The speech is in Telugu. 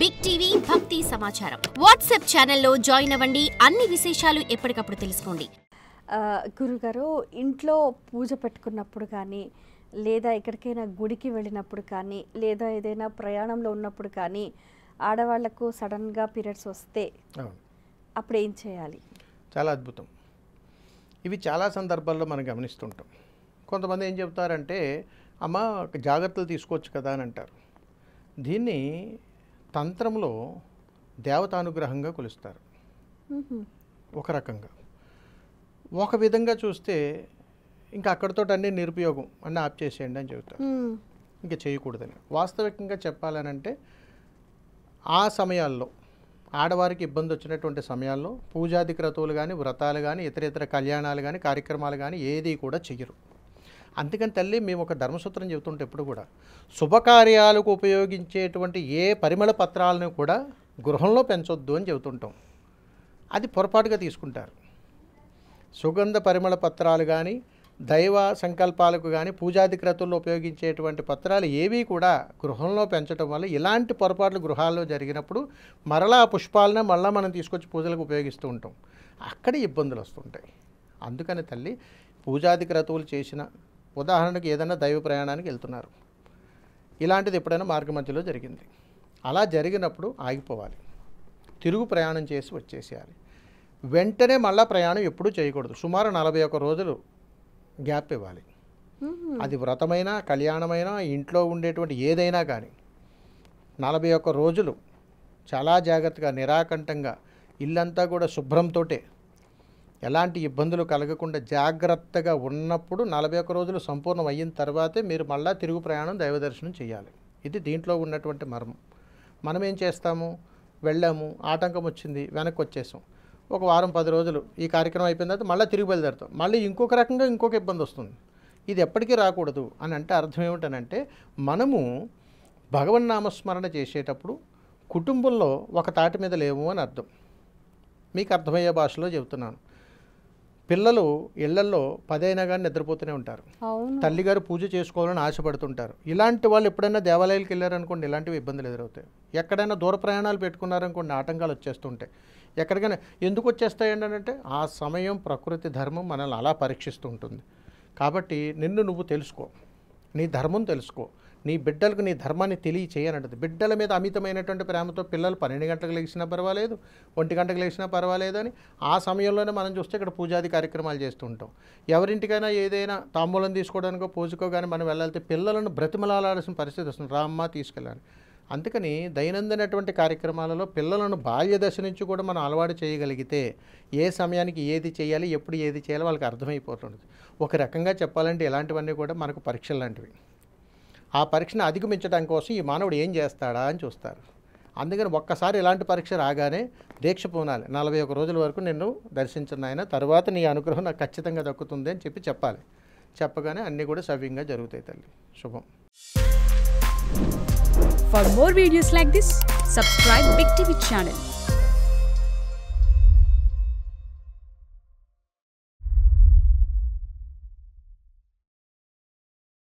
బిగ్ టీవీ భక్తి సమాచారం వాట్సాప్ ఛానల్లో జాయిన్ అవ్వండి. అన్ని విశేషాలు ఎప్పటికప్పుడు తెలుసుకోండి. గురుగారు, ఇంట్లో పూజ పెట్టుకున్నప్పుడు కానీ, లేదా ఎక్కడికైనా గుడికి వెళ్ళినప్పుడు కానీ, లేదా ఏదైనా ప్రయాణంలో ఉన్నప్పుడు కానీ ఆడవాళ్లకు సడన్గా పీరియడ్స్ వస్తే అప్పుడు ఏం చేయాలి? చాలా అద్భుతం. ఇవి చాలా సందర్భాల్లో మనం గమనిస్తుంటాం. కొంతమంది ఏం చెప్తారంటే, అమ్మ జాగ్రత్తలు తీసుకోవచ్చు కదా అని అంటారు. దీన్ని తంత్రంలో దేవతానుగ్రహంగా కొలుస్తారు. ఒక రకంగా ఒక విధంగా చూస్తే ఇంకా అక్కడితో అన్నీ నిరుపయోగం అన్నీ ఆప్ చేసేయండి అని చెబుతారు. ఇంకా చేయకూడదని. వాస్తవికంగా చెప్పాలనంటే ఆ సమయాల్లో ఆడవారికి ఇబ్బంది వచ్చినటువంటి సమయాల్లో పూజాది క్రతువులు కానీ, వ్రతాలు కానీ, ఇతర కళ్యాణాలు కానీ, కార్యక్రమాలు కానీ ఏది కూడా చెయ్యరు. అందుకని తల్లి మేము ఒక ధర్మసూత్రం చెబుతుంటే ఎప్పుడు కూడా శుభకార్యాలకు ఉపయోగించేటువంటి ఏ పరిమళ పత్రాలను కూడా గృహంలో పెంచొద్దు అని చెబుతుంటాం. అది పొరపాటుగా తీసుకుంటారు. సుగంధ పరిమళ పత్రాలు కానీ, దైవ సంకల్పాలకు కానీ, పూజాది క్రతువుల్లో ఉపయోగించేటువంటి పత్రాలు ఏవి కూడా గృహంలో పెంచడం వల్ల ఇలాంటి పొరపాట్లు గృహాల్లో జరిగినప్పుడు మరలా ఆ పుష్పాలనే మళ్ళీ మనం తీసుకొచ్చి పూజలకు ఉపయోగిస్తూ ఉంటాం. అక్కడ ఇబ్బందులు వస్తుంటాయి. అందుకని తల్లి పూజాది క్రతువులు చేసిన, ఉదాహరణకు ఏదైనా దైవ ప్రయాణానికి వెళ్తున్నారు, ఇలాంటిది ఎప్పుడైనా మార్గ మధ్యలో జరిగింది, అలా జరిగినప్పుడు ఆగిపోవాలి, తిరుగు ప్రయాణం చేసి వచ్చేసేయాలి. వెంటనే మళ్ళీ ప్రయాణం ఎప్పుడూ చేయకూడదు. సుమారు 41 రోజులు గ్యాప్ ఇవ్వాలి. అది వ్రతమైనా, కళ్యాణమైనా, ఇంట్లో ఉండేటువంటి ఏదైనా కానీ 41 రోజులు చాలా జాగ్రత్తగా నిరాకంఠంగా ఇల్లంతా కూడా శుభ్రంతోటే ఎలాంటి ఇబ్బందులు కలగకుండా జాగ్రత్తగా ఉన్నప్పుడు 41 రోజులు సంపూర్ణం అయిన తర్వాతే మీరు మళ్ళీ తిరుగు ప్రయాణం దైవ దర్శనం చేయాలి. ఇది దీంట్లో ఉన్నటువంటి మర్మం. మనం ఏం చేస్తాము, వెళ్ళాము, ఆటంకం వచ్చింది, వెనక్కి వచ్చేసాం, ఒక వారం 10 రోజులు ఈ కార్యక్రమం అయిపోయిన తర్వాత మళ్ళీ తిరిగి బయలుదేరుతాం, మళ్ళీ ఇంకొక రకంగా ఇంకొక ఇబ్బంది వస్తుంది. ఇది ఎప్పటికీ రాకూడదు అని అంటే అర్థం ఏమిటనంటే, మనము భగవన్నామస్మరణ చేసేటప్పుడు కుటుంబంలో ఒక తాటి మీద లేవు అని అర్థం. మీకు అర్థమయ్యే భాషలో చెబుతున్నాను. పిల్లలు ఇళ్లల్లో 10 అయినా కానీ నిద్రపోతూనే ఉంటారు. తల్లిగారు పూజ చేసుకోవాలని ఆశపడుతుంటారు. ఇలాంటి వాళ్ళు ఎప్పుడైనా దేవాలయాలకు వెళ్ళారనుకోండి, ఇలాంటివి ఇబ్బందులు ఎదురవుతాయి. ఎక్కడైనా దూర ప్రయాణాలు పెట్టుకున్నారనుకోండి, ఆటంకాలు వచ్చేస్తుంటాయి. ఎక్కడికైనా ఎందుకు వచ్చేస్తాయండి అంటే ఆ సమయం ప్రకృతి ధర్మం మనల్ని అలా పరీక్షిస్తూ ఉంటుంది. కాబట్టి నిన్ను నువ్వు తెలుసుకో, నీ ధర్మం తెలుసుకో, నీ బిడ్డలకు నీ ధర్మాన్ని తెలియచేయనంటది. బిడ్డల మీద అమితమైనటువంటి ప్రేమతో పిల్లలు 12 గంటలకు లేచినా పర్వాలేదు, 1 గంటకు లేచినా పర్వాలేదు అని ఆ సమయంలోనే మనం చూస్తే ఇక్కడ పూజాది కార్యక్రమాలు చేస్తూ ఉంటాం. ఎవరింటికైనా ఏదైనా తాంబూలం తీసుకోవడానికో పూజకో కానీ మనం వెళ్ళాలితే పిల్లలను బ్రతిమలాడాల్సిన పరిస్థితి వస్తుంది, రామ్మ తీసుకెళ్ళాలి. అందుకని దైనందినటువంటి కార్యక్రమాలలో పిల్లలను బాల్య దశ నుంచి కూడా మనం అలవాటు చేయగలిగితే ఏ సమయానికి ఏది చేయాలి, ఎప్పుడు ఏది చేయాలో వాళ్ళకి అర్థమైపోతుంది. ఒక రకంగా చెప్పాలంటే ఇలాంటివన్నీ కూడా మనకు పరీక్షలు లాంటివి. ఆ పరీక్షను అధిగమించడం కోసం ఈ మానవుడు ఏం చేస్తాడా అని చూస్తారు. అందుకని ఒక్కసారి ఇలాంటి పరీక్ష రాగానే దీక్ష పూనాలి. 41 రోజుల వరకు నిన్ను దర్శించిన ఆయన, తర్వాత నీ అనుగ్రహం నాకు ఖచ్చితంగా దక్కుతుంది అని చెప్పాలి. చెప్పగానే అన్నీ కూడా సవ్యంగా జరుగుతాయి తల్లి. శుభం. For more videos like this, subscribe Big TV channel.